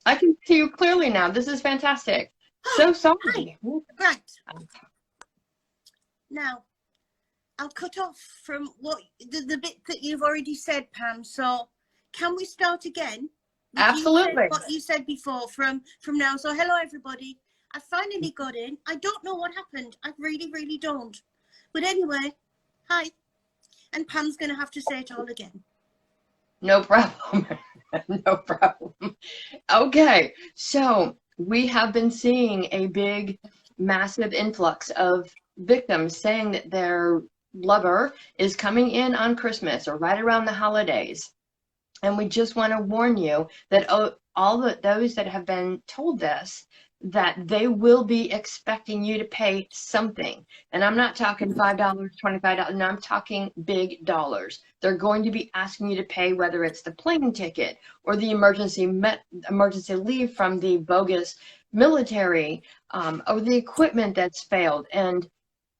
I can see you clearly now. This is fantastic. Oh, So hi. sorry. Right. Now, I'll cut off from what the bit that you've already said, Pam. So can we start again with Absolutely. what you said before from now? So hello, everybody. I finally got in. I don't know what happened. I really, really don't. But anyway, hi. And Pam's going to have to say it all again. No problem. No problem. Okay, so we have been seeing a big, massive influx of victims saying that their lover is coming in on Christmas or right around the holidays. And we just want to warn you that those that have been told this, that they will be expecting you to pay something. And I'm not talking $5, $25. No, I'm talking big dollars. They're going to be asking you to pay, whether it's the plane ticket or the emergency leave from the bogus military, or the equipment that's failed. And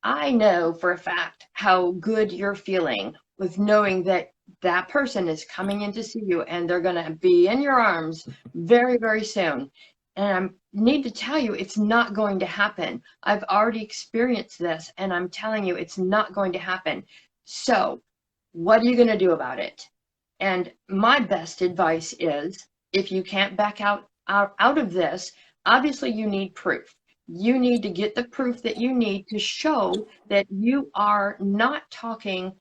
I know for a fact how good you're feeling with knowing that that person is coming in to see you and they're going to be in your arms very, very soon. And I need to tell you, it's not going to happen. I've already experienced this, and I'm telling you, it's not going to happen. So, what are you going to do about it? And my best advice is, if you can't back out of this, obviously you need proof. You need to get the proof that you need to show that you are not talking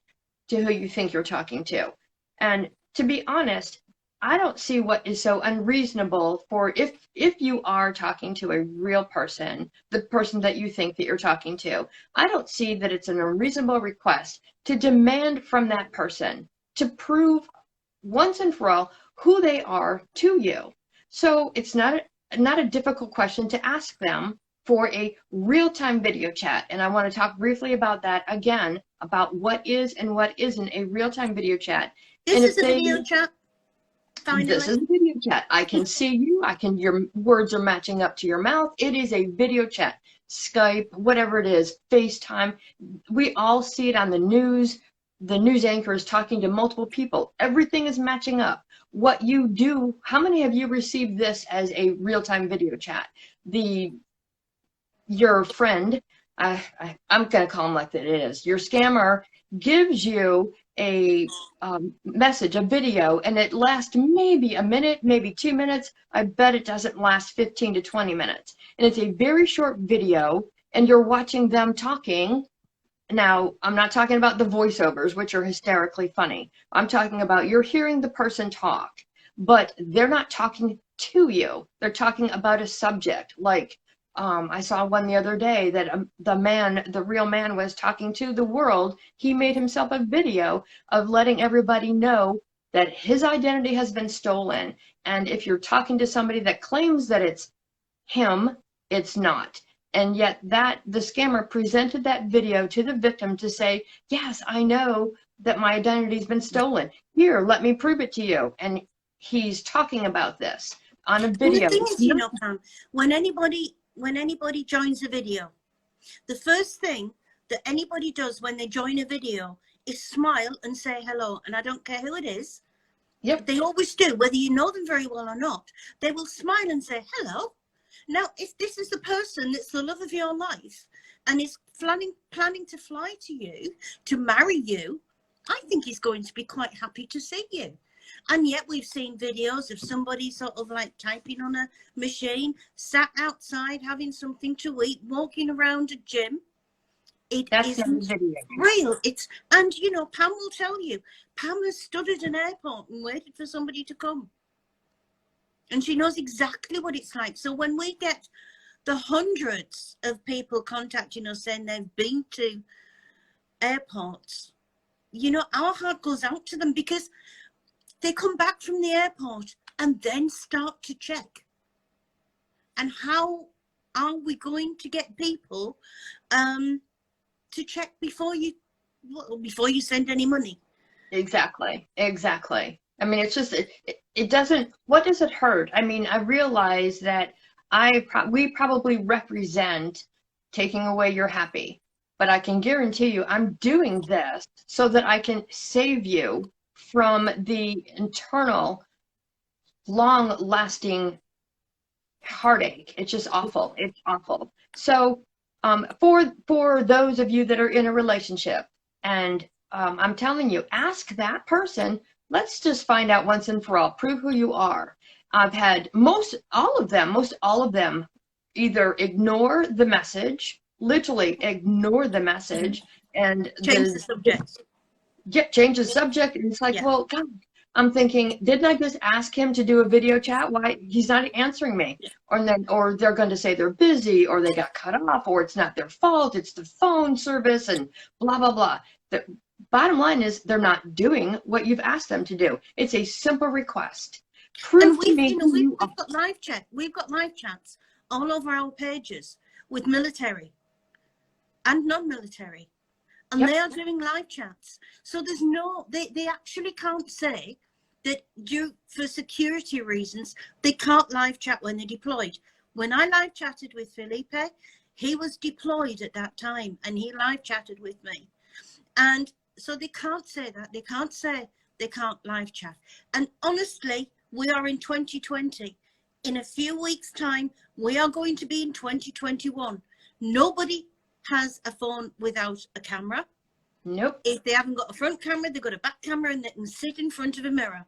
to who you think you're talking to. And to be honest, I don't see what is so unreasonable for, if you are talking to a real person, the person that you think that you're talking to, I don't see that it's an unreasonable request to demand from that person to prove once and for all who they are to you. So it's not a difficult question to ask them for a real-time video chat. And I want to talk briefly about that again, about what is and what isn't a real-time video chat. This is a video chat. Finally. This is a video chat. I can see you. Your words are matching up to your mouth. It is a video chat. Skype, whatever it is, FaceTime. We all see it on the news. The news anchor is talking to multiple people. Everything is matching up. What you do, how many of you received this as a real-time video chat? Your friend, I'm going to call him like that it is, your scammer gives you a message, a video, and it lasts maybe a minute, maybe 2 minutes. I bet it doesn't last 15 to 20 minutes. And it's a very short video, and you're watching them talking. Now, I'm not talking about the voiceovers, which are hysterically funny. I'm talking about you're hearing the person talk, but they're not talking to you. They're talking about a subject. Like, I saw one the other day that the real man was talking to the world. He made himself a video of letting everybody know that his identity has been stolen. And if you're talking to somebody that claims that it's him, it's not. And yet the scammer presented that video to the victim to say, yes, I know that my identity's been stolen. Here, let me prove it to you. And he's talking about this on a video. And the thing is, Pam, when anybody joins a video, the first thing that anybody does when they join a video is smile and say hello. And I don't care who it is. Yep. They always do, whether you know them very well or not. They will smile and say hello. Now, if this is the person that's the love of your life and is planning to fly to you, to marry you, I think he's going to be quite happy to see you. And yet we've seen videos of somebody sort of like typing on a machine, sat outside having something to eat, walking around a gym. That's isn't real. And Pam will tell you, Pam has stood at an airport and waited for somebody to come. And she knows exactly what it's like. So when we get the hundreds of people contacting us saying they've been to airports, our heart goes out to them, because they come back from the airport and then start to check. And how are we going to get people to check before you send any money? Exactly. I mean, it's just, it doesn't, what does it hurt? I mean, I realize that we probably represent taking away your happy, but I can guarantee you I'm doing this so that I can save you from the internal, long-lasting heartache. It's just awful. It's awful. So for those of you that are in a relationship, and I'm telling you, ask that person. Let's just find out once and for all. Prove who you are. I've had most all of them either ignore the message, literally ignore the message, and Change the subject. Change the subject. And it's like, Yeah. well, God, I'm thinking, didn't I just ask him to do a video chat? Why he's not answering me? Yeah. Or they're going to say they're busy, or they got cut off, or it's not their fault, it's the phone service, and blah blah blah. The bottom line is they're not doing what you've asked them to do. It's a simple request. Prove to me who you are. We've got live chats all over our pages with military and non-military, and Yep. they are doing live chats. So there's no, they actually can't say that for security reasons, they can't live chat when they're deployed. When I live chatted with Felipe, he was deployed at that time, and he live chatted with me. And so they can't say that. They can't say they can't live chat. And honestly, we are in 2020. In a few weeks' time, we are going to be in 2021. Nobody has a phone without a camera. Nope. If they haven't got a front camera, they've got a back camera, and they can sit in front of a mirror.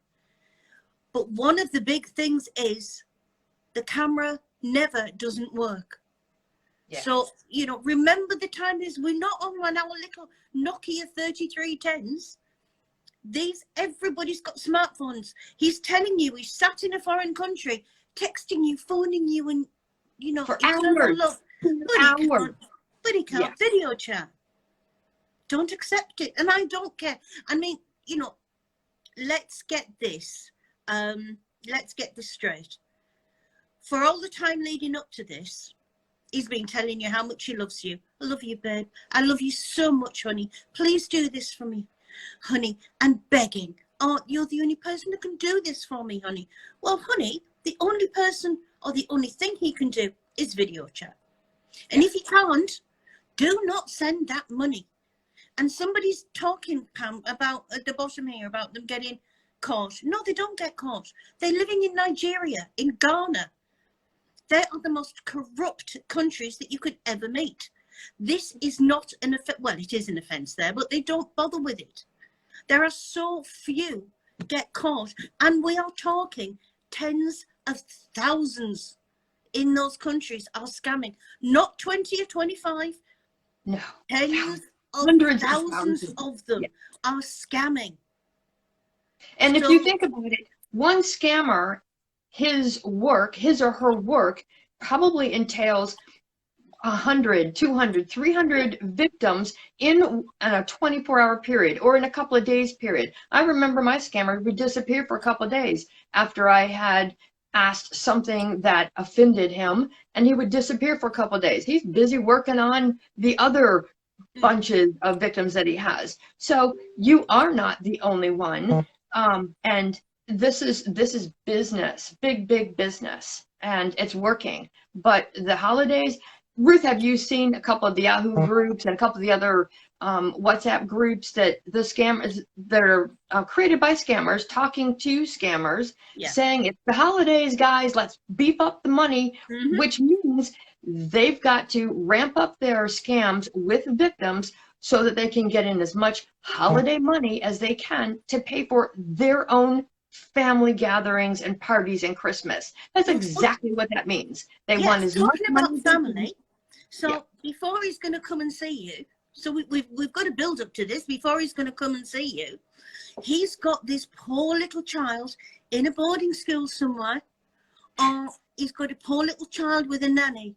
But one of the big things is the camera never doesn't work. Yeah. So, remember the time is we're not on our little Nokia 3310s. Everybody's got smartphones. He's telling you he's sat in a foreign country, texting you, phoning you, and for hours. But he can't video chat. Don't accept it. And I don't care. I mean, let's get this. Let's get this straight. For all the time leading up to this, he's been telling you how much he loves you. I love you, babe. I love you so much, honey. Please do this for me, honey. And begging. Oh, you're the only person who can do this for me, honey. Well, honey, the only person or the only thing he can do is video chat. And if he can't, do not send that money. And somebody's talking, Pam, about at the bottom here, about them getting caught. No, they don't get caught. They're living in Nigeria, in Ghana. They are the most corrupt countries that you could ever meet. This is not an offence. Well, it is an offence there, but they don't bother with it. There are so few get caught. And we are talking tens of thousands in those countries are scamming. Not 20 or 25. No. Tens of Hundreds thousands of them are scamming. And if you think about it, one scammer, his or her work probably entails 100, 200, 300 victims in a 24-hour period or in a couple of days period. I remember my scammer would disappear for a couple of days after I had asked something that offended him, and he would disappear for a couple of days. He's busy working on the other bunches of victims that he has. So you are not the only one. And this is business, big business, and it's working. But the holidays, Ruth, have you seen a couple of the Yahoo groups and a couple of the other WhatsApp groups that the scammers that are created by scammers talking to scammers, saying it's the holidays, guys, let's beef up the money, which means they've got to ramp up their scams with victims so that they can get in as much holiday money as they can to pay for their own family gatherings and parties and Christmas. That's exactly what that means. They want as much money. Family. So before he's going to come and see you, so we've got to build up to this. Before he's going to come and see you, he's got this poor little child in a boarding school somewhere, or he's got a poor little child with a nanny.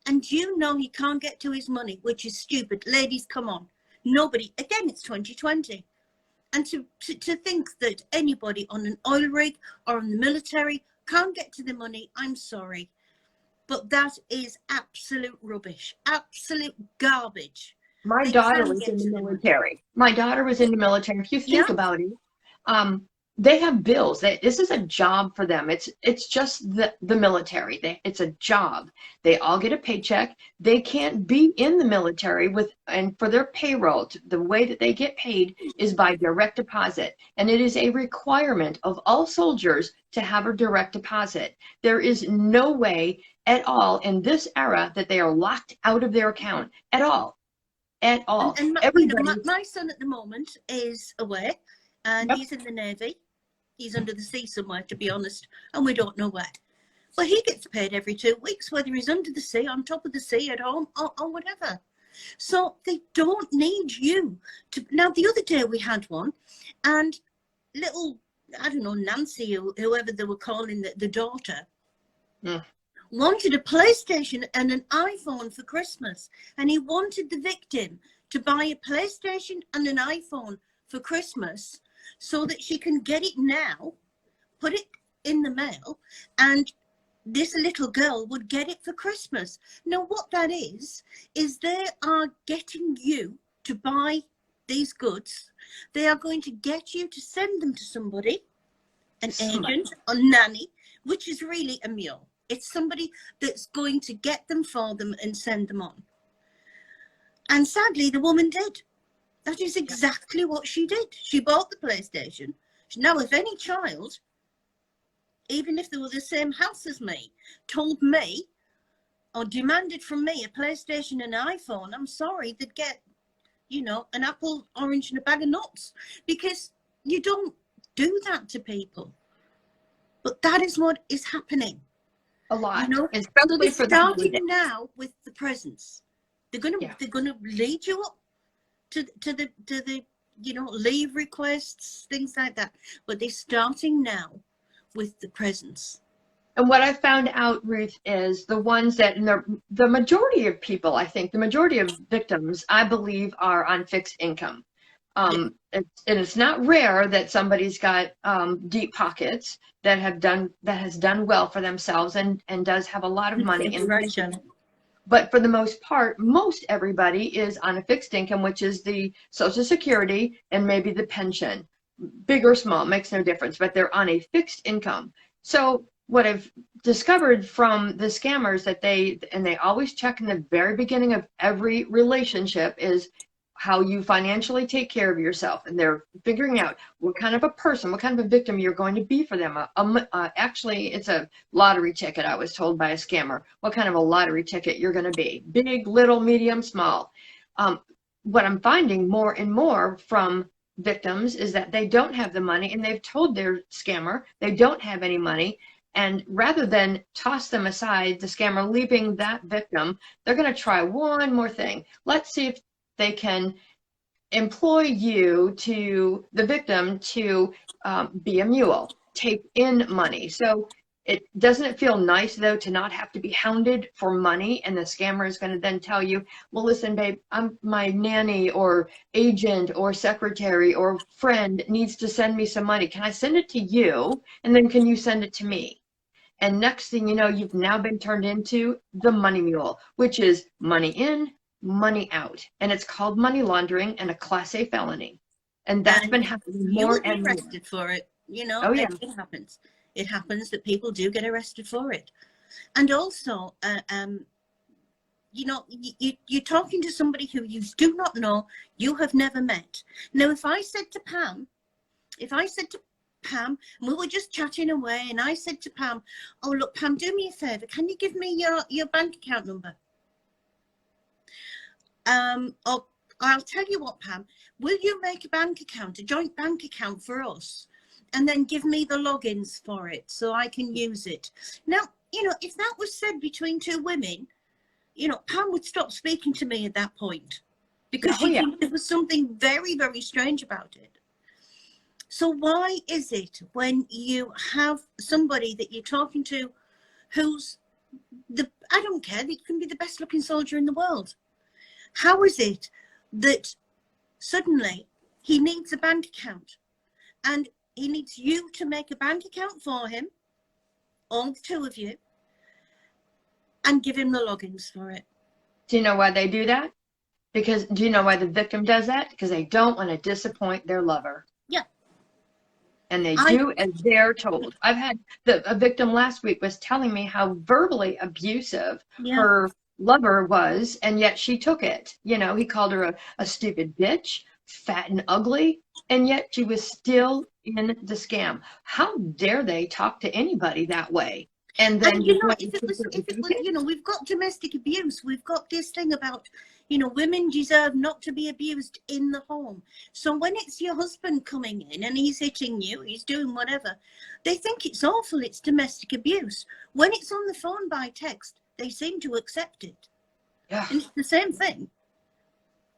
And he can't get to his money, which is stupid. Ladies, come on. Nobody, again, it's 2020. And to think that anybody on an oil rig or in the military can't get to the money, I'm sorry. But that is absolute rubbish, absolute garbage. My daughter was in the military. My daughter was in the military. If you think about it, they have bills. This is a job for them. It's just the military. It's a job. They all get a paycheck. They can't be in the military and for their payroll, the way that they get paid is by direct deposit. And it is a requirement of all soldiers to have a direct deposit. There is no way at all in this era that they are locked out of their account at all. At all. And Everybody. my son at the moment is away, and Yep. he's in the Navy. He's under the sea somewhere, to be honest, and we don't know where. But he gets paid every 2 weeks, whether he's under the sea, on top of the sea, at home, or whatever. So they don't need you to. Now, the other day we had one, and little, I don't know, Nancy, or whoever they were calling the daughter, wanted a PlayStation and an iPhone for Christmas. And he wanted the victim to buy a PlayStation and an iPhone for Christmas, so that she can get it now, put it in the mail, and this little girl would get it for Christmas. Now, what that is they are getting you to buy these goods. They are going to get you to send them to somebody, an agent or nanny, which is really a mule. It's somebody that's going to get them for them and send them on. And sadly, the woman did. That is exactly what she did. She bought the PlayStation. Now, if any child, even if they were the same house as me, told me or demanded from me a PlayStation and an iPhone, I'm sorry, they'd get, an apple, orange, and a bag of nuts, because you don't do that to people. But that is what is happening. A lot. Especially so they're starting now with the presents. They're gonna lead you up to the leave requests, things like that, but they're starting now with the presents. And what I found out, Ruth, is the ones that, and the majority of people, I think the majority of victims, I believe, are on fixed income. And it's not rare that somebody's got deep pockets that has done well for themselves and does have a lot of money in. But for the most part, most everybody is on a fixed income, which is the Social Security and maybe the pension. Big or small, makes no difference, but they're on a fixed income. So what I've discovered from the scammers that they always check in the very beginning of every relationship is how you financially take care of yourself. And they're figuring out what kind of a person, what kind of a victim you're going to be for them. Actually, it's a lottery ticket, I was told by a scammer, what kind of a lottery ticket you're going to be. Big, little, medium, small. What I'm finding more and more from victims is that they don't have the money, and they've told their scammer they don't have any money. And rather than toss them aside, the scammer leaving that victim, they're going to try one more thing. Let's see if they can employ the victim to be a mule, take in money. So doesn't it feel nice, though, to not have to be hounded for money, and the scammer is going to then tell you, well, listen, babe, my nanny or agent or secretary or friend needs to send me some money. Can I send it to you? And then can you send it to me? And next thing you know, you've now been turned into the money mule, which is money in, money out. And it's called money laundering and a Class A felony. And that's been happening more and more. You arrested for it, Oh, yeah. It happens. It happens that people do get arrested for it. And also, you're talking to somebody who you do not know, you have never met. Now, if I said to Pam, and we were just chatting away, and I said to Pam, oh, look, Pam, do me a favor. Can you give me your bank account number? Or I'll tell you what, Pam, will you make a bank account, a joint bank account for us, and then give me the logins for it so I can use it? Now, if that was said between two women, Pam would stop speaking to me at that point, because she knew there was something very, very strange about it. So why is it when you have somebody that you're talking to who's I don't care, they can be the best looking soldier in the world, how is it that suddenly he needs a bank account, and he needs you to make a bank account for him, all the two of you, and give him the logins for it? Do you know why they do that? Do you know why the victim does that? Because they don't want to disappoint their lover. Yeah. and they I do as they're told. I've had a victim last week was telling me how verbally abusive yeah. her lover was, and yet she took it. You know, he called her a stupid bitch, fat and ugly, and yet she was still in the scam. How dare they talk to anybody that way? And then And you know, if it was, okay. you know, we've got domestic abuse. We've got this thing about, you know, women deserve not to be abused in the home. So when it's your husband coming in and he's hitting you, he's doing whatever, they think it's awful. It's domestic abuse. When it's on the phone by text, they seem to accept it. Yeah, And it's the same thing.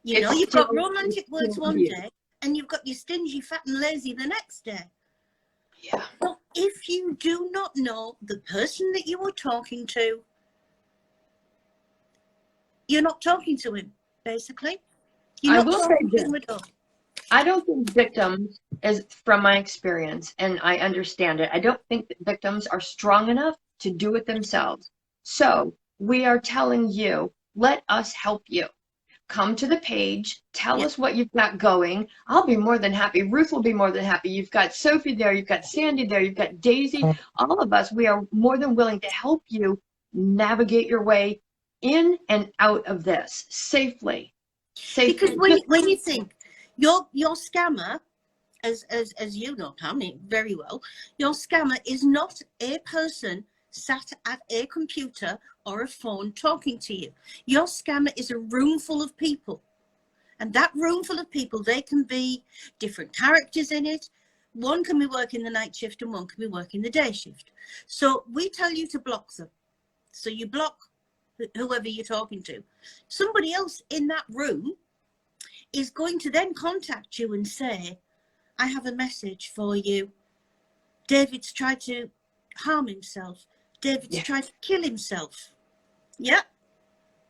You know, it's you've still, got romantic it's words still one abuse. day and you've got your stingy, fat and lazy the next day. Yeah. So if you do not know the person that you are talking to, you're not talking to him, basically. You're I not will say talking to this. him at all. I don't think victims, as from my experience, and I understand it, I don't think that victims are strong enough to do it themselves. So we are telling you, let us help you. Come to the page, tell Yeah. us what you've got going. I'll be more than happy. Ruth will be more than happy. You've got Sophie there, you've got Sandy there, you've got Daisy. All of us, we are more than willing to help you navigate your way in and out of this safely. Because Safely. when you think your scammer, as you know, Pam, very well, your scammer is not a person sat at a computer or a phone talking to you. Your scammer is a room full of people. And that room full of people, they can be different characters in it. One can be working the night shift and one can be working the day shift. So we tell you to block them. So you block whoever you're talking to. Somebody else in that room is going to then contact you and say, I have a message for you. David's tried to harm himself. David's tried to kill himself. Yeah.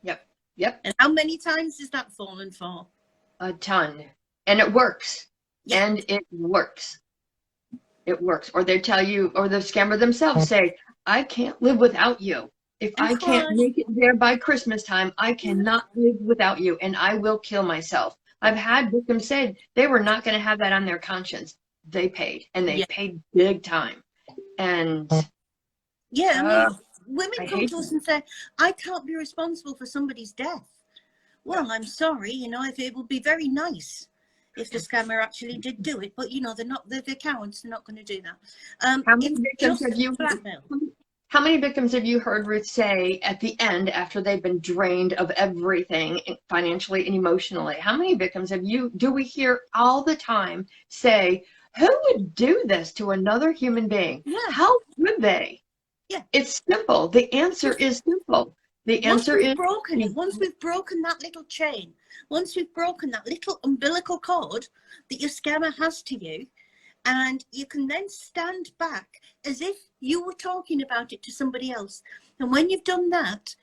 Yep. Yep. And how many times has that fallen for? A ton. And it works. Yeah. And it works. It works. Or they tell you, or the scammer themselves say, I can't live without you. If And I can't cry. make it there by Christmas time, I cannot live without you, and I will kill myself. I've had victims say they were not going to have that on their conscience. They paid, and they Yeah. paid big time. And Yeah, I mean, women I come hate to us that. and say, I can't be responsible for somebody's death. Well, I'm sorry, you know, if it would be very nice if the scammer actually did do it, but you know, they're cowards, they're not going to do that. How many It's victims just have you blackmail. How many victims have you heard Ruth say at the end after they've been drained of everything financially and emotionally? How many victims do we hear all the time say, who would do this to another human being? Yeah. How would they? Yeah. It's simple. The answer is simple. The answer is Once we've broken that little chain, once we've broken that little umbilical cord that your scammer has to you, and you can then stand back as if you were talking about it to somebody else. And when you've done that,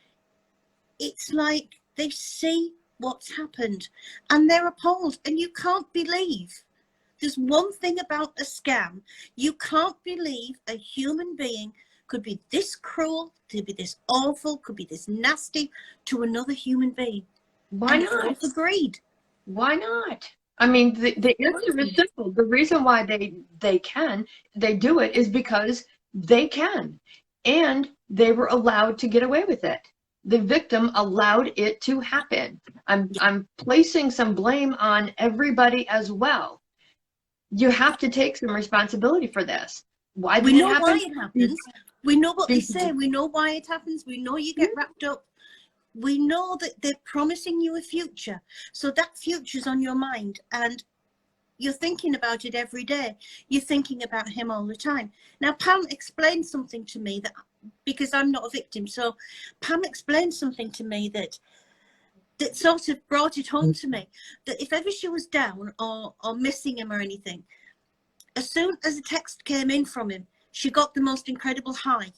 it's like they see what's happened and they're appalled. And you can't believe, there's one thing about a scam, you can't believe a human being could be this cruel, could be this awful, could be this nasty to another human being. Why not? It's agreed. Why not? I mean, the answer is simple. The reason why they do it is because they can. And they were allowed to get away with it. The victim allowed it to happen. I'm placing some blame on everybody as well. You have to take some responsibility for this. Why did We it know happen? why it happens. We know what they say. We know why it happens. We know you get wrapped up. We know that they're promising you a future. So that future's on your mind and you're thinking about it every day. You're thinking about him all the time. Now, Pam explained something to me that, because I'm not a victim, so Pam explained something to me that sort of brought it home to me, that if ever she was down or missing him or anything, as soon as a text came in from him, she got the most incredible high.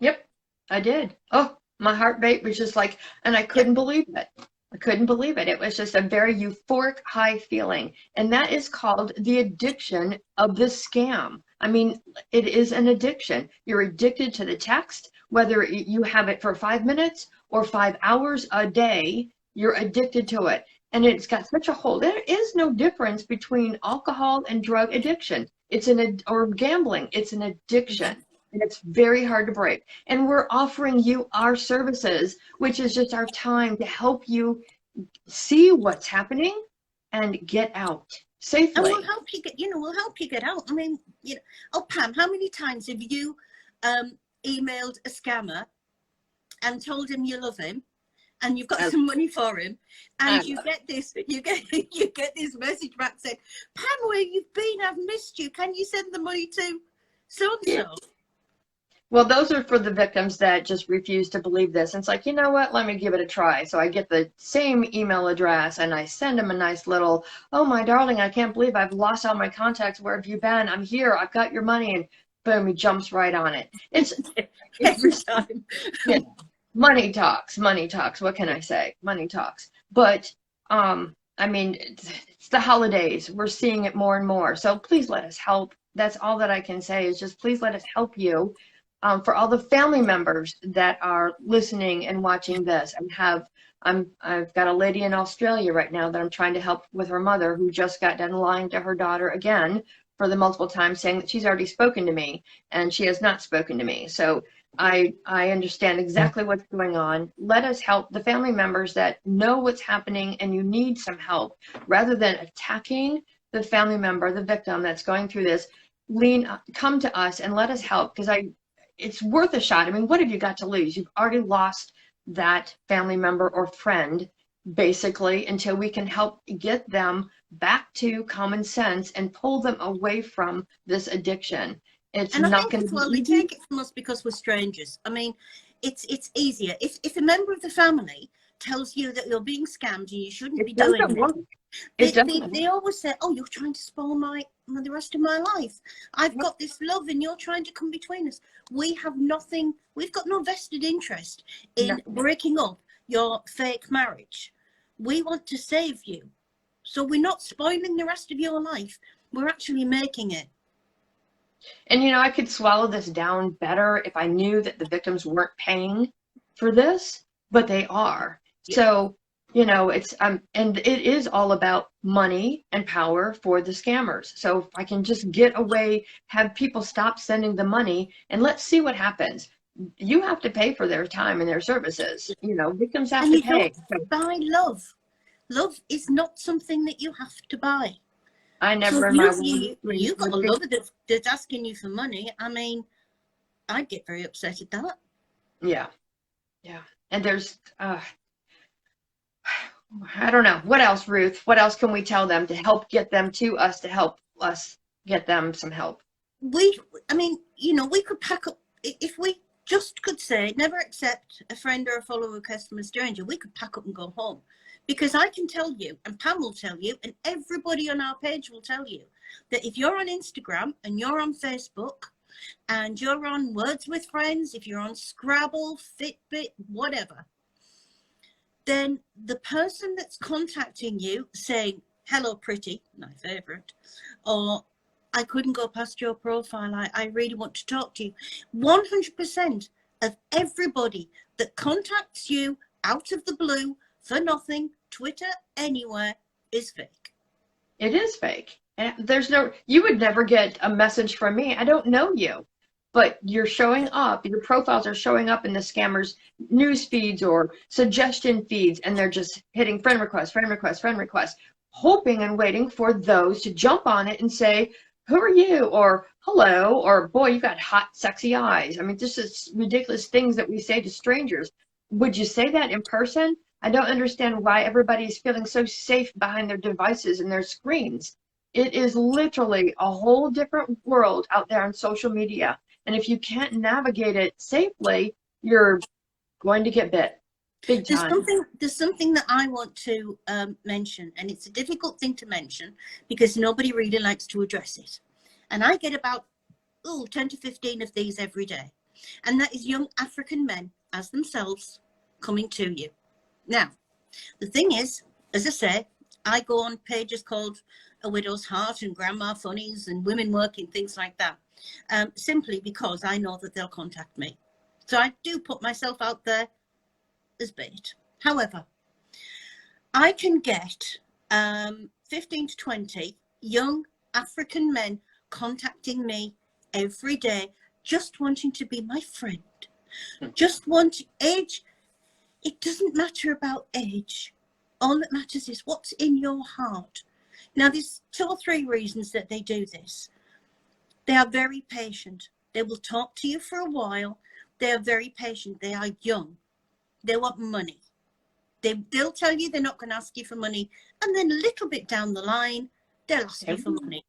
Yep, I did. Oh, my heart rate was just like, and I couldn't believe it. I couldn't believe it. It was just a very euphoric high feeling. And that is called the addiction of the scam. I mean, it is an addiction. You're addicted to the text, whether you have it for 5 minutes or 5 hours a day, you're addicted to it. And it's got such a hold. There is no difference between alcohol and drug addiction. or gambling. It's an addiction. And it's very hard to break. And we're offering you our services, which is just our time to help you see what's happening and get out And safely. we'll help you get, we'll help you get out. I mean, oh, Pam, how many times have you emailed a scammer and told him you love him and you've got some money for him, and you get this message back saying, Pam, where you've been, I've missed you, can you send the money to so and so? Yeah. Well, those are for the victims that just refuse to believe this. And it's like, you know what, let me give it a try. So I get the same email address and I send them a nice little, oh, my darling, I can't believe I've lost all my contacts. Where have you been? I'm here. I've got your money. And boom, he jumps right on it. It's Every time. Yeah, money talks, money talks. What can I say? Money talks. But, I mean, it's the holidays. We're seeing it more and more. So please let us help. That's all that I can say is just please let us help you. For all the family members that are listening and watching this, I've got a lady in Australia right now that I'm trying to help with her mother, who just got done lying to her daughter again for the multiple times, saying that she's already spoken to me, and she has not spoken to me. So I understand exactly what's going on. Let us help the family members that know what's happening and you need some help, rather than attacking the family member, the victim that's going through this. Come to us and let us help, because it's worth a shot. I mean, what have you got to lose? You've already lost that family member or friend, basically, until we can help get them back to common sense and pull them away from this addiction. It's and not going to be they take it from us because we're strangers. I mean, it's easier. If a member of the family tells you that you're being scammed and you shouldn't be doing it, they always say, oh, you're trying to spoil the rest of my life. I've got this love and you're trying to come between us. We've got no vested interest in breaking up your fake marriage. We want to save you. So we're not spoiling the rest of your life. We're actually making it. And, I could swallow this down better if I knew that the victims weren't paying for this, but they are. Yeah. So, it's, and it is all about money and power for the scammers. So if I can just get away, have people stop sending the money, and let's see what happens. You have to pay for their time and their services. Victims have to pay. And you don't buy love. Love is not something that you have to buy. I never so in my you've got a lover that's asking you for money. I mean, I'd get very upset at that. Yeah. And there's, I don't know. What else, Ruth? What else can we tell them to help get them to us, to help us get them some help? We could pack up, if we just could say, never accept a friend or a follower request from a stranger, we could pack up and go home. Because I can tell you, and Pam will tell you, and everybody on our page will tell you, that if you're on Instagram and you're on Facebook and you're on Words with Friends, if you're on Scrabble, Fitbit, whatever, then the person that's contacting you saying, hello, pretty, my favorite, or I couldn't go past your profile, I really want to talk to you. 100% of everybody that contacts you out of the blue for nothing, Twitter, anywhere, is fake. It is fake. And you would never get a message from me. I don't know you, but you're showing up, your profiles are showing up in the scammers' news feeds or suggestion feeds, and they're just hitting friend request, hoping and waiting for those to jump on it and say, who are you? Or hello, or boy, you got hot, sexy eyes. I mean, this is ridiculous things that we say to strangers. Would you say that in person? I don't understand why everybody's feeling so safe behind their devices and their screens. It is literally a whole different world out there on social media. And if you can't navigate it safely, you're going to get bit. Big time. There's something that I want to mention, and it's a difficult thing to mention because nobody really likes to address it. And I get about 10 to 15 of these every day. And that is young African men as themselves coming to you. Now, the thing is, as I say, I go on pages called A Widow's Heart and Grandma Funnies and Women Working, things like that, simply because I know that they'll contact me. So I do put myself out there as bait. However, I can get 15 to 20 young African men contacting me every day, just wanting to be my friend. Just want age. It doesn't matter about age. All that matters is what's in your heart. Now, there's 2 or 3 reasons that they do this. They are very patient. They will talk to you for a while. They are very patient. They are young. They want money. They'll tell you they're not going to ask you for money. And then a little bit down the line, they'll ask you for money.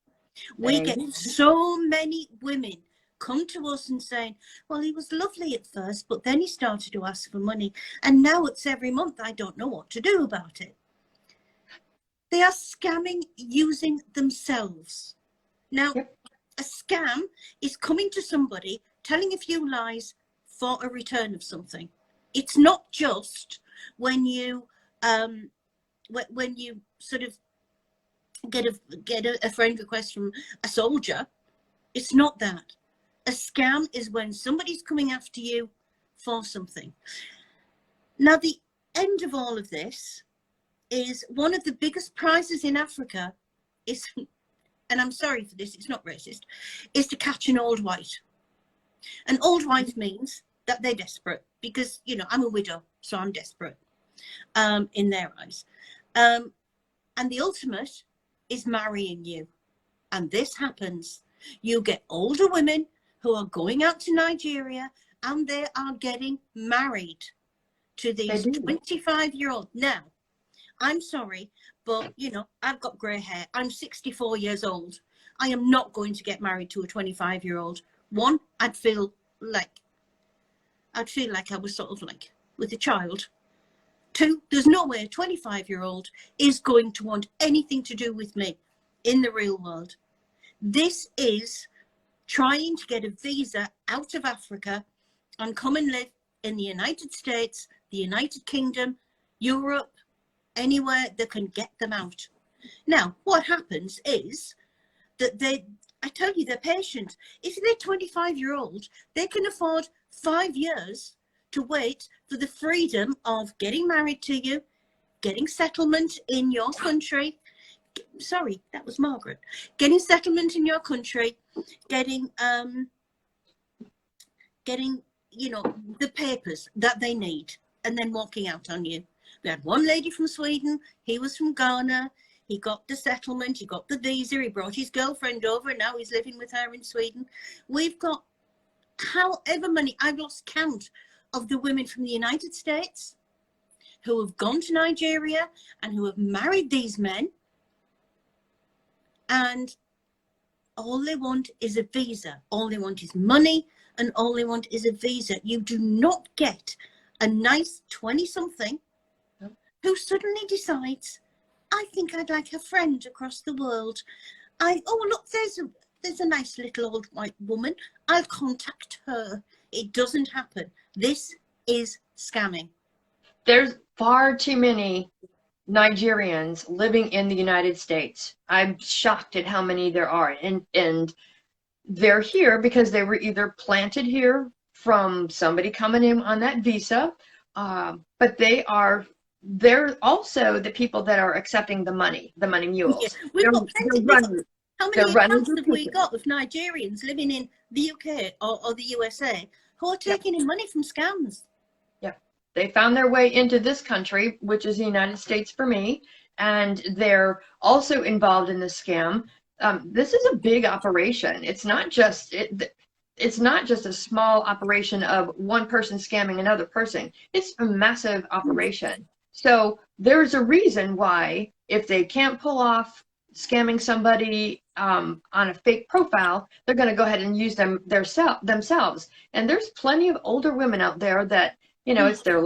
We get so many women come to us and saying, well, he was lovely at first, but then he started to ask for money. And now it's every month. I don't know what to do about it. They are scamming using themselves. Now, a scam is coming to somebody, telling a few lies for a return of something. It's not just when you sort of get a friend request from a soldier. It's not that. A scam is when somebody's coming after you for something. Now, the end of all of this is one of the biggest prizes in Africa is, and I'm sorry for this, it's not racist, is to catch an old white. An old white means that they're desperate because, you know, I'm a widow, so I'm desperate in their eyes. And the ultimate is marrying you. And this happens. You get older women who are going out to Nigeria and they are getting married to these 25-year-old. Now, I'm sorry, but, you know, I've got grey hair. I'm 64 years old. I am not going to get married to a 25-year-old. One, I'd feel like I was sort of like with a child. 2, there's no way a 25-year-old is going to want anything to do with me in the real world. This is trying to get a visa out of Africa and come and live in the United States, the United Kingdom, Europe, anywhere that can get them out. Now, what happens is that I tell you, they're patient. If they're 25-year-old, they can afford 5 years to wait for the freedom of getting married to you, getting settlement in your country. Sorry, that was Margaret. Getting settlement in your country, getting you know, the papers that they need, and then walking out on you. We had one lady from Sweden. He was from Ghana. He got the settlement. He got the visa. He brought his girlfriend over, and now he's living with her in Sweden. We've got however many, I've lost count of the women from the United States who have gone to Nigeria and who have married these men. And all they want is a visa. All they want is money, and all they want is a visa. You do not get a nice 20-something who suddenly decides, I think I'd like a friend across the world. Oh, look, there's a nice little old white woman. I'll contact her. It doesn't happen. This is scamming. There's far too many Nigerians living in the United States. I'm shocked at how many there are. And they're here because they were either planted here from somebody coming in on that visa, but they're also the people that are accepting the money mules. Yes, we've got plenty. How many accounts have we got of Nigerians living in the UK or the USA who are taking in money from scams? Yeah, they found their way into this country, which is the United States for me, and they're also involved in the scam. This is a big operation. It's not just a small operation of one person scamming another person. It's a massive operation. So there's a reason why, if they can't pull off scamming somebody on a fake profile, they're going to go ahead and use them themselves. And there's plenty of older women out there that, you know, it's their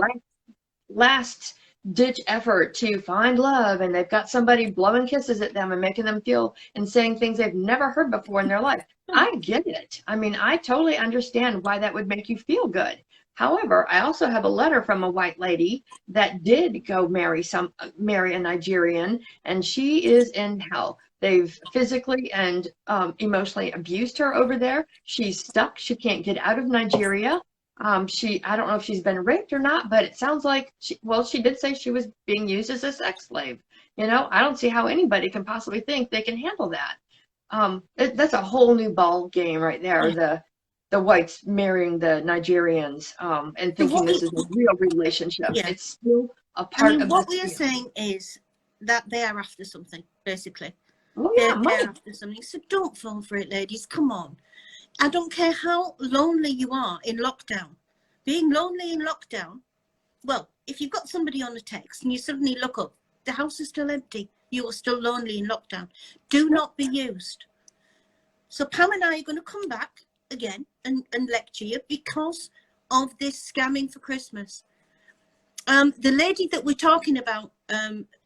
last ditch effort to find love, and they've got somebody blowing kisses at them and making them feel and saying things they've never heard before in their life. I get it. I mean, I totally understand why that would make you feel good. However, I also have a letter from a white lady that did go marry a Nigerian, and she is in hell. They've physically and emotionally abused her over there. She's stuck. She can't get out of Nigeria. I don't know if she's been raped or not, but it sounds like she did say she was being used as a sex slave. You know, I don't see how anybody can possibly think they can handle that. That's a whole new ball game right there. Yeah. The whites marrying the Nigerians, and So thinking this is a real relationship. yeah, It's still a I part mean, of the what we are scam. saying is that they are after something, basically. Oh They're, yeah, they're money. after something. So don't fall for it, ladies. Come on. I don't care how lonely you are in lockdown. Being lonely in lockdown, well, if you've got somebody on a text and you suddenly look up, the house is still empty. You are still lonely in lockdown. Do not be used. So Pam and I are going to come back again and lecture you because of this scamming for Christmas. The lady that we're talking about,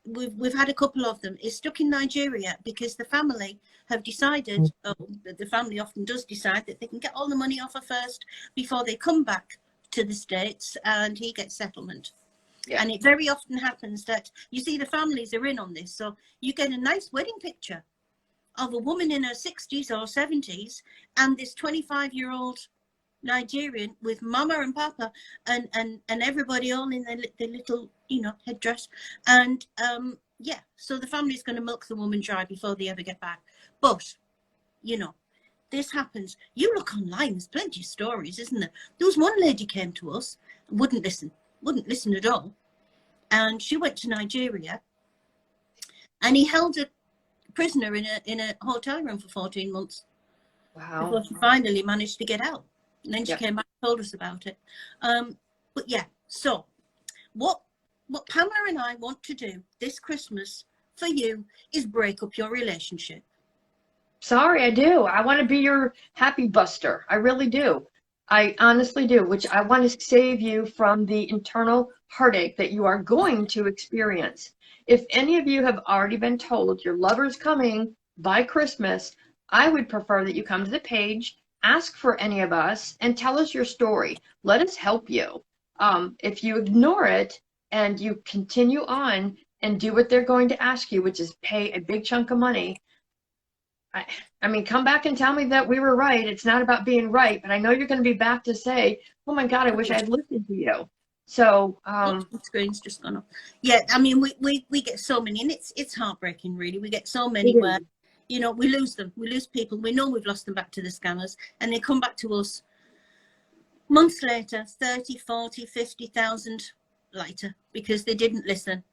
we've had a couple of them, is stuck in Nigeria because the family have decided, the family often does decide that they can get all the money off her first before they come back to the States and he gets settlement. Yeah. And it very often happens that, you see, the families are in on this. So you get a nice wedding picture of a woman in her 60s or 70s and this 25-year-old Nigerian with mama and papa and everybody all in their little, headdress. And yeah, so the family's going to milk the woman dry before they ever get back. But, this happens. You look online, there's plenty of stories, isn't there? There was one lady came to us, wouldn't listen at all. And she went to Nigeria and he held a prisoner in a hotel room for 14 months. Wow. Before she finally managed to get out. And then she came back and told us about it. But yeah, so what Pamela and I want to do this Christmas for you is break up your relationship. Sorry, I do. I want to be your happy buster. I really do. I honestly do, which I want to save you from the internal heartache that you are going to experience. If any of you have already been told your lover's coming by Christmas, I would prefer that you come to the page, ask for any of us, and tell us your story. Let us help you. If you ignore it and you continue on and do what they're going to ask you, which is pay a big chunk of money, I mean, come back and tell me that we were right. It's not about being right, but I know you're going to be back to say, oh my God, I wish I had listened to you. So, the screen's just gone off. Yeah, I mean, we get so many, and it's heartbreaking, really. We get so many where, we lose them. We lose people. We know we've lost them back to the scammers, and they come back to us months later, 30, 40, 50,000 later, because they didn't listen,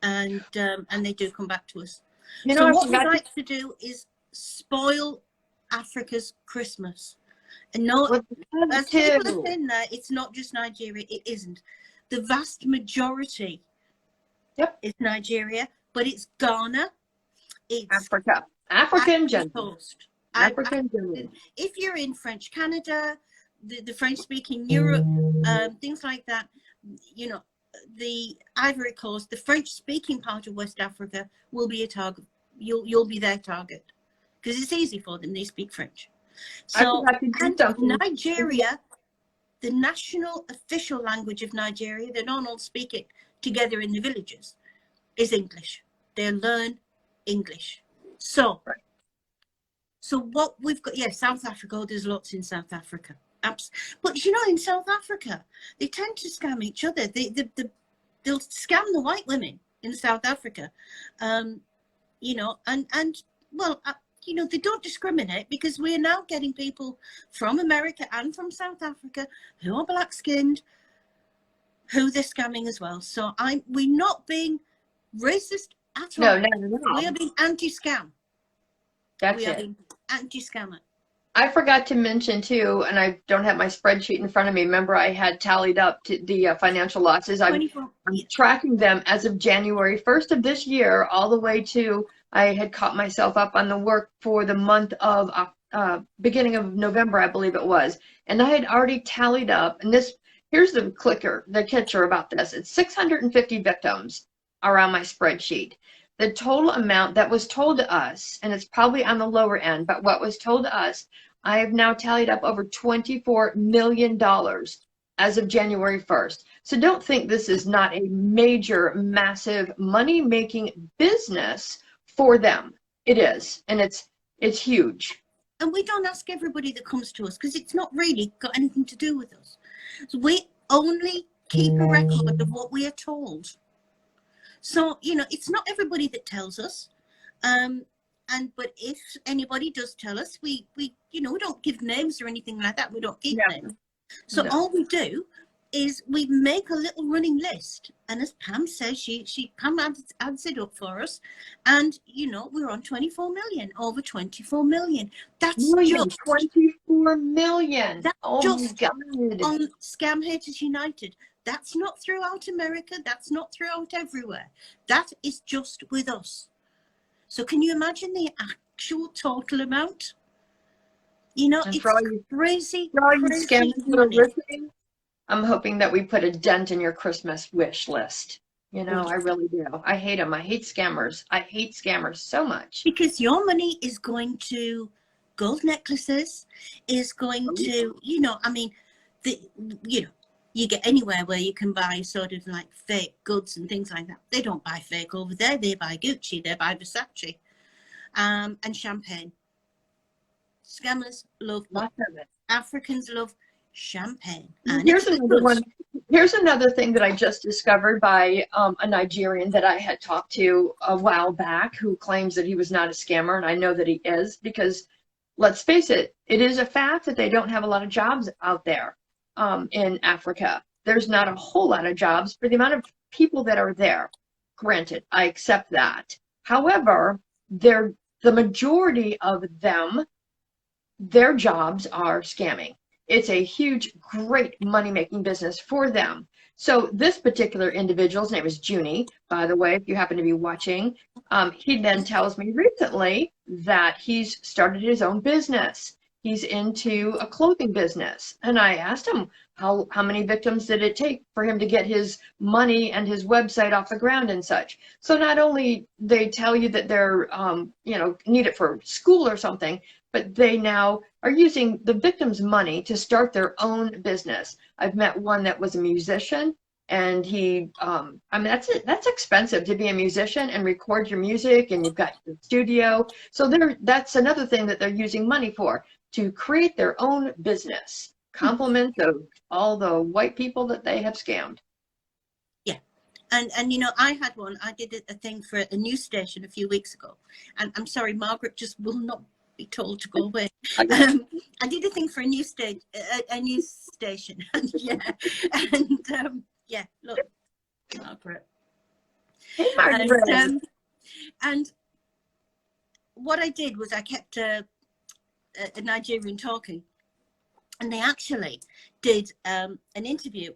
and they do come back to us. So what we like to do is spoil Africa's Christmas. And no, as people are saying there, it's not just Nigeria. It isn't. The vast majority is Nigeria, but it's Ghana. It's Africa. African gentlemen. African gentlemen. If you're in French Canada, the French-speaking Europe, things like that, the Ivory Coast, the French-speaking part of West Africa will be a target. You'll be their target because it's easy for them. They speak French. So, and Nigeria, the national official language of Nigeria, they don't all speak it together in the villages, is English. They learn English. So, so what we've got, South Africa, there's lots in South Africa. But in South Africa, they tend to scam each other. They'll scam the white women in South Africa, they don't discriminate because we are now getting people from America and from South Africa who are black-skinned, who they're scamming as well. So we're not being racist at all. No. We are being anti-scam. That's we are being anti-scammer. I forgot to mention too, and I don't have my spreadsheet in front of me. Remember, I had tallied up to the financial losses. I'm tracking them as of January 1st of this year, all the way to I had caught myself up on the work for the month of beginning of November, I believe it was, and I had already tallied up. And here's the catcher about this. It's 650 victims are on my spreadsheet. The total amount that was told to us, and it's probably on the lower end, but what was told to us, I have now tallied up over $24 million as of January 1st. So don't think this is not a major, massive money-making business for them. It is, and it's huge. And we don't ask everybody that comes to us because it's not really got anything to do with us. So we only keep a record of what we are told. So, it's not everybody that tells us. but if anybody does tell us, we you know, we don't give names or anything like that. We don't keep Yeah. names. So No. all we do is we make a little running list, and as Pam says, Pam adds it up for us, and you know, we're on 24 million, over 24 million. That's Million, just 24 million. that's Oh my just God. on Scam Haters United. That's not throughout America. That's not throughout everywhere. That is just with us. So can you imagine the actual total amount? You know, And it's crazy, for all you crazy scammers that are money. listening, I'm hoping that we put a dent in your Christmas wish list. You Oh, know, I really do. I hate them. I hate scammers. I hate scammers so much. because your money is going to gold necklaces, is going to, you know, I mean, you know, you get anywhere where you can buy sort of like fake goods and things like that. They don't buy fake over there. They buy Gucci, they buy Versace, and champagne. Scammers love what? Lots of it. Africans love champagne, and Here's it's another good. one. Here's another thing that I just discovered by a Nigerian that I had talked to a while back who claims that he was not a scammer, and I know that he is because, let's face it, it is a fact that they don't have a lot of jobs out there in Africa. There's not a whole lot of jobs for the amount of people that are there. Granted, I accept that. However, the majority of them, their jobs are scamming. It's a huge, great money-making business for them. So this particular individual's name is Junie, by the way, if you happen to be watching. He then tells me recently that he's started his own business. He's into a clothing business. And I asked him, how many victims did it take for him to get his money and his website off the ground and such? So not only they tell you that they're, you know, need it for school or something, but they now are using the victim's money to start their own business. I've met one that was a musician, and he, I mean, that's expensive to be a musician and record your music, and you've got your studio. So that's another thing that they're using money for, to create their own business. Compliment of all the white people that they have scammed. Yeah. And you know, I had one. I did a thing for a news station a few weeks ago, and I'm sorry, Margaret just will not be told to go away. I did a thing for a news station, and yeah, look, Margaret. Hey, Margaret. And what I did was I kept a Nigerian talking, and they actually did an interview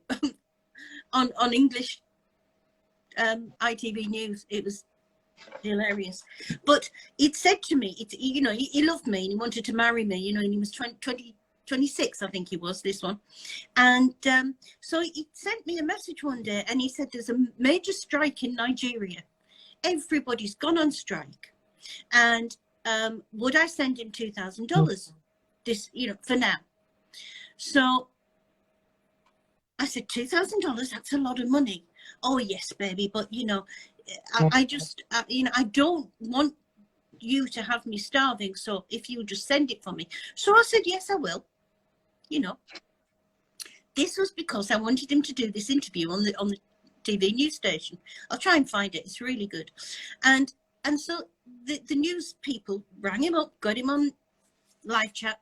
on English ITV News. It was hilarious. But it said to me, you know, he loved me and he wanted to marry me, you know, and he was 26, I think he was, this one. And so he sent me a message one day, and he said there's a major strike in Nigeria. Everybody's gone on strike. And would I send him $2,000? This, you know, for now. So I said, $2,000, that's a lot of money. Oh, yes, baby. But, you know, I just, you know, I don't want you to have me starving. So if you just send it for me. So I said, yes, I will. You know, this was because I wanted him to do this interview on the TV news station. I'll try and find it. It's really good. And so the news people rang him up, got him on live chat,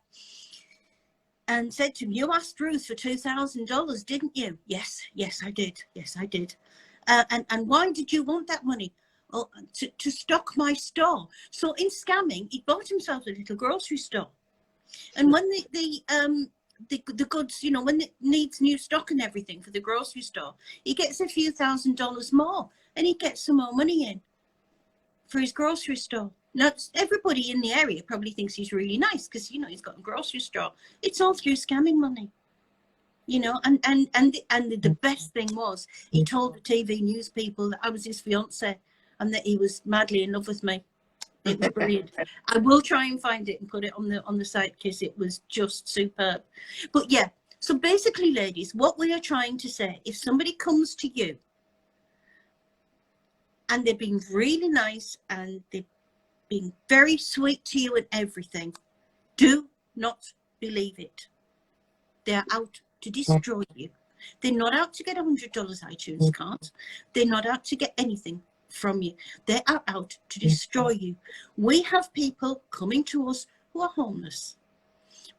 and said to him, you asked Ruth for $2,000, didn't you? Yes, I did. Yes, I did. And why did you want that money? Oh, to stock my store. So in scamming, he bought himself a little grocery store. And when the goods, you know, when it needs new stock and everything for the grocery store, he gets a few $1,000s more, and he gets some more money in for his grocery store. Now, everybody in the area probably thinks he's really nice because, you know, he's got a grocery store. It's all through scamming money, you know. And the best thing was, he told the TV news people that I was his fiance and that he was madly in love with me. It was brilliant. I will try and find it and put it on the site because it was just superb. But yeah, so basically, ladies, what we are trying to say, if somebody comes to you and they're being really nice and they're being very sweet to you and everything, do not believe it. They're out to destroy you. They're not out to get $100 iTunes cards. They're not out to get anything. from you. They are out to destroy you. We have people coming to us who are homeless.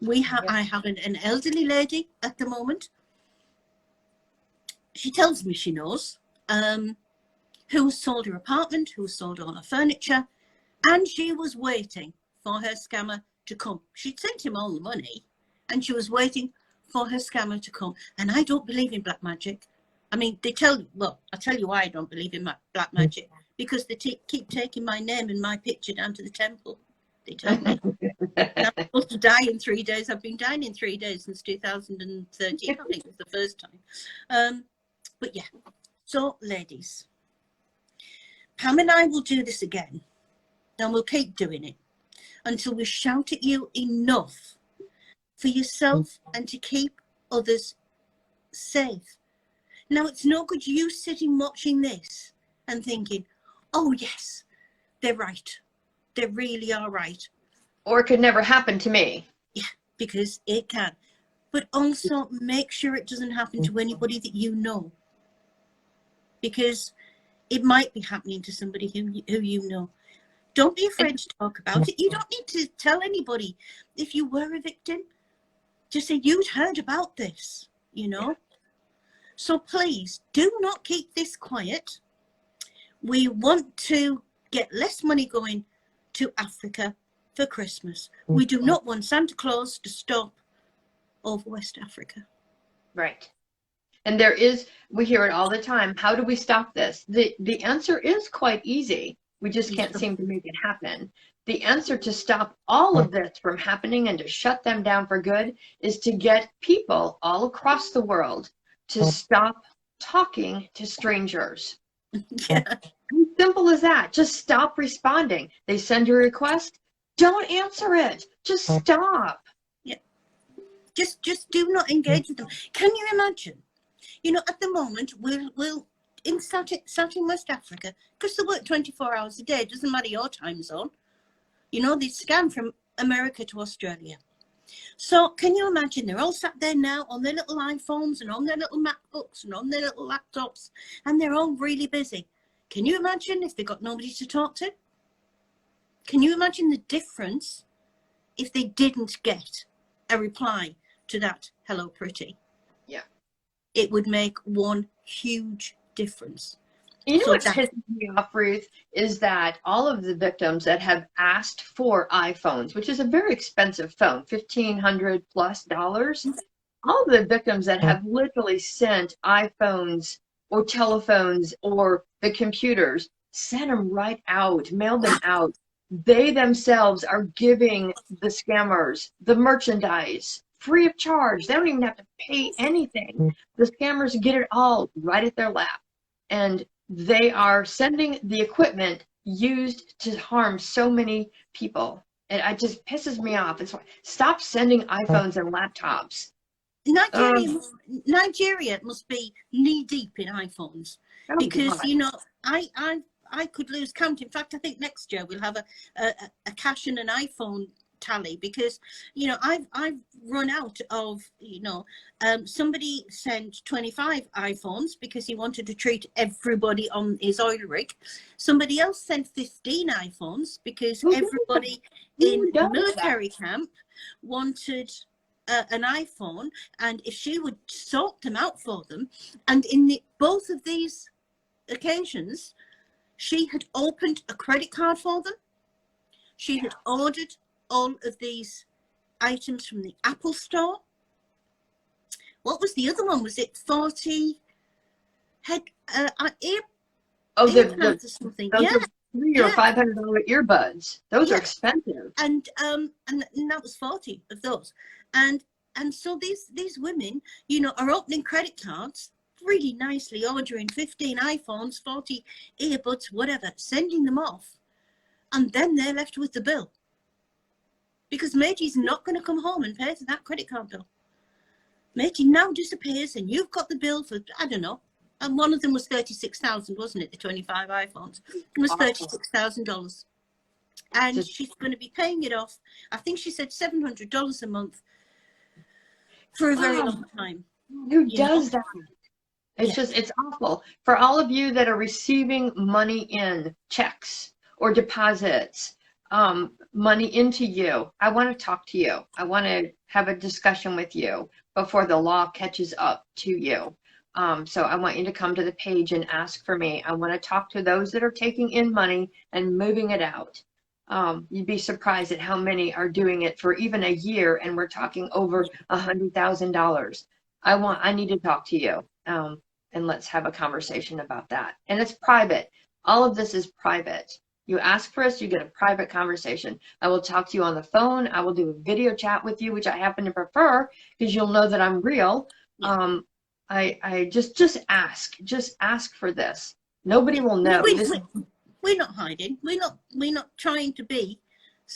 I have an elderly lady at the moment. She tells me she knows, who sold her apartment, who sold all her furniture, and she was waiting for her scammer to come. She'd sent him all the money, and she was waiting for her scammer to come. And I don't believe in black magic. I mean, I'll tell you why I don't believe in black magic. Because they keep taking my name and my picture down to the temple. They tell me. I'm supposed to die in 3 days. I've been dying in 3 days since 2013. I think it was the first time. But yeah. So, ladies, Pam and I will do this again. And we'll keep doing it until we shout at you enough for yourself and to keep others safe. Now, it's no good you sitting watching this and thinking, oh, yes, they're right. They really are right. Or it could never happen to me. Yeah, because it can. But also make sure it doesn't happen to anybody that you know. Because it might be happening to somebody who you know. Don't be afraid to talk about it. You don't need to tell anybody if you were a victim. Just say you'd heard about this, you know. Yeah. So please do not keep this quiet. We want to get less money going to Africa for Christmas. We do not want Santa Claus to stop over West Africa. Right. And we hear it all the time. How do we stop this? The answer is quite easy. We just can't seem to make it happen. The answer to stop all of this from happening and to shut them down for good is to get people all across the world to stop talking to strangers. Yeah. Simple as that. Just stop responding. They send you a request. Don't answer it. Just stop. Yeah. Just do not engage with them. Can you imagine? You know, at the moment, we'll in Southern West Africa, because they work 24 hours a day. It doesn't matter your time zone. You know, they scan from America to Australia. So can you imagine? They're all sat there now on their little iPhones and on their little MacBooks and on their little laptops, and they're all really busy. Can you imagine if they got nobody to talk to? Can you imagine the difference if they didn't get a reply to that "hello pretty"? Yeah. It would make one huge difference. You know what pisses me off, Ruth, is that all of the victims that have asked for iPhones, which is a very expensive phone, $1,500 plus, all the victims that have literally sent iPhones or telephones or the computers, sent them right out, mailed them out. They themselves are giving the scammers the merchandise free of charge. They don't even have to pay anything. The scammers get it all right at their lap. And they are sending the equipment used to harm so many people. And it just pisses me off. It's like, stop sending iPhones and laptops. Nigeria must be knee deep in iPhones, because God. You know, I could lose count. In fact, I think next year we'll have a cash and an iPhone tally, because you know I've run out of, you know, somebody sent 25 iPhones because he wanted to treat everybody on his oil rig. Somebody else sent 15 iPhones because everybody in the military camp wanted an iPhone, and if she would sort them out for them. And in both of these occasions, she had opened a credit card for them. She had ordered all of these items from the Apple store. What was the other one? Was it 40 earbuds or something? Those are $300 or $500 earbuds. Those are expensive. And that was 40 of those. And so these women, you know, are opening credit cards really nicely, ordering 15 iPhones, 40 earbuds, whatever, sending them off, and then they're left with the bill. Because Matey's not going to come home and pay for that credit card bill. Matey now disappears, and you've got the bill for, I don't know, and one of them was $36,000, wasn't it? The 25 iPhones. It was $36,000. And she's going to be paying it off. I think she said $700 a month for a very long time. Who does that? It's just, it's awful. For all of you that are receiving money in, checks or deposits, money into you, I want to talk to you. I want to have a discussion with you before the law catches up to you. So I want you to come to the page and ask for me. I want to talk to those that are taking in money and moving it out. You'd be surprised at how many are doing it for even a year, and we're talking over $100,000. I need to talk to you, and let's have a conversation about that. And it's private. All of this is private. You ask for us, you get a private conversation. I will talk to you on the phone. I will do a video chat with you, which I happen to prefer because you'll know that I'm real. Yeah. I just ask for this. Nobody will know. We're not hiding. We're not trying to be,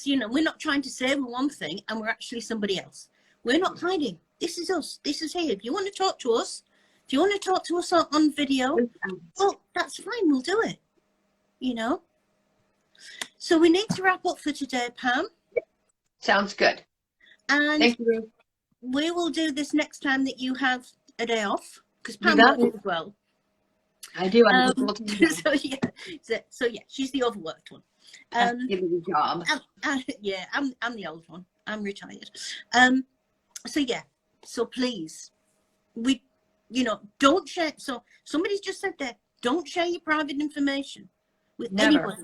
we're not trying to say we're one thing and we're actually somebody else. We're not hiding. This is us. This is here. If you want to talk to us, if you want to talk to us on video, well, that's fine. We'll do it. So we need to wrap up for today, Pam. Sounds good. And thank you. We will do this next time that you have a day off, because Pam works as well. I do. So yeah, she's the overworked one. Give me the job. Yeah, I'm the old one. I'm retired. So yeah. So please, don't share. So somebody's just said there, don't share your private information with anybody.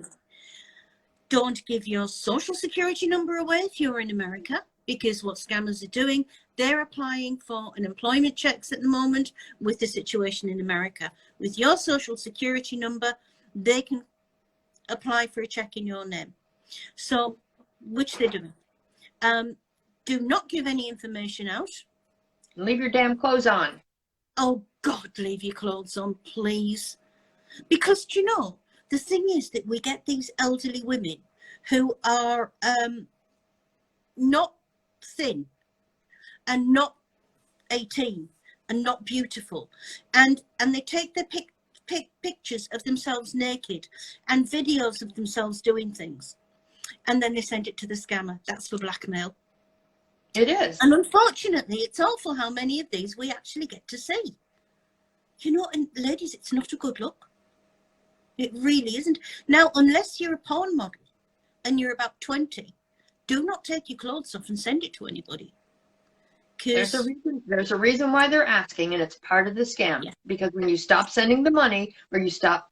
Don't give your social security number away if you're in America, because what scammers are doing, they're applying for unemployment checks at the moment with the situation in America. With your social security number, they can apply for a check in your name. So, which they're doing. Do not give any information out. Leave your damn clothes on. Oh God, leave your clothes on, please. Because, the thing is that we get these elderly women who are not thin and not 18 and not beautiful, and they take their pictures of themselves naked and videos of themselves doing things, and then they send it to the scammer. That's for blackmail. It is. And unfortunately, it's awful how many of these we actually get to see. And ladies, it's not a good look. It really isn't. Now, unless you're a porn model and you're about 20, do not take your clothes off and send it to anybody. There's a reason why they're asking, and it's part of the scam. Yeah. Because when you stop sending the money or you stop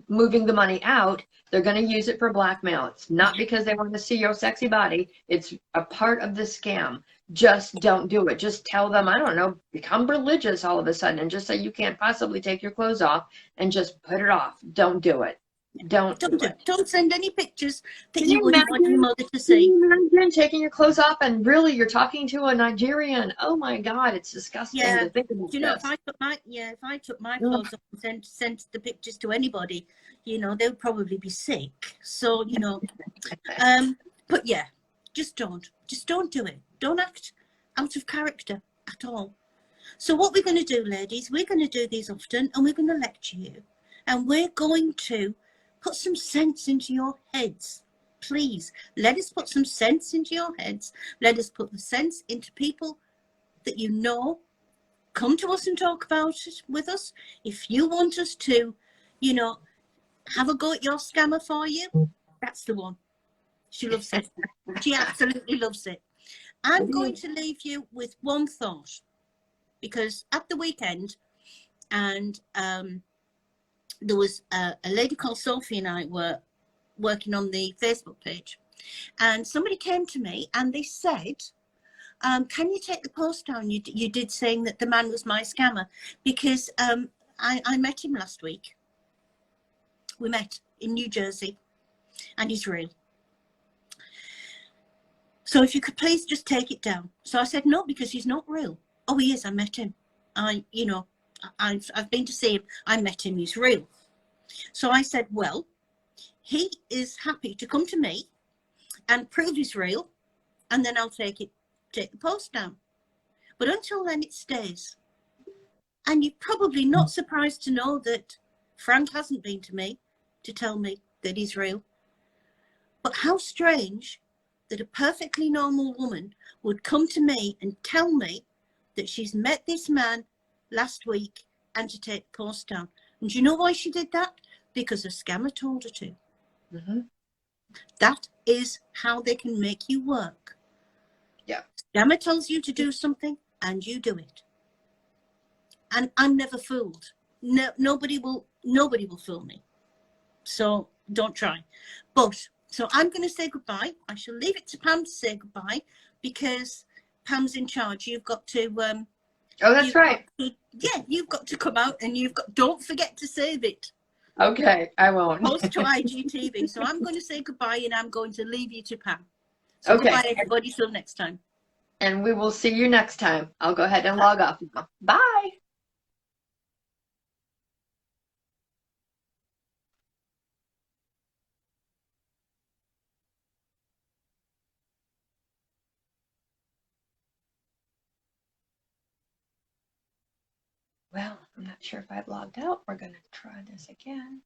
moving the money out, they're going to use it for blackmail. It's not because they want to see your sexy body. It's a part of the scam. Just don't do it. Just tell them, I don't know, become religious all of a sudden and just say you can't possibly take your clothes off and just put it off. Don't do it. Don't do it. Don't send any pictures that you wouldn't want your mother to see. Can you imagine taking your clothes off and really you're talking to a Nigerian? Oh my God, it's disgusting to think about. If I took my clothes off and sent the pictures to anybody, they would probably be sick. So but yeah, just don't do it. Don't act out of character at all. So what we're going to do, ladies, we're going to do these often, and we're going to lecture you, and we're going to put some sense into your heads. Please, let us put some sense into your heads. Let us put the sense into people that come to us and talk about it with us. If you want us to, have a go at your scammer for you, that's the one. She loves it. She absolutely loves it. I'm going to leave you with one thought, because at the weekend, and there was a lady called Sophie and I were working on the Facebook page, and somebody came to me and they said, can you take the post down you did saying that the man was my scammer? Because I met him last week. We met in New Jersey, and he's real. So if you could please just take it down. So I said, no, because he's not real. Oh, he is. I met him. I've been to see him. I met him. He's real. So I said, well, he is happy to come to me and prove he's real, and then I'll take the post down. But until then, it stays. And you're probably not surprised to know that Frank hasn't been to me to tell me that he's real. But how strange that a perfectly normal woman would come to me and tell me that she's met this man last week and to take the post down. And do you know why she did that? Because a scammer told her to. Mm-hmm. That is how they can make you work. Yeah. Scammer tells you to do something and you do it. And I'm never fooled. No, nobody will fool me. So don't try. But so I'm going to say goodbye. I shall leave it to Pam to say goodbye because Pam's in charge. You've got to Oh, that's right. you've got to come out and don't forget to save it. Okay, I won't. Post to IGTV. So I'm going to say goodbye and I'm going to leave you to Pam. So Okay. goodbye, everybody. Till next time. And we will see you next time. I'll go ahead and log off now. Bye. Well, I'm not sure if I've logged out. We're going to try this again.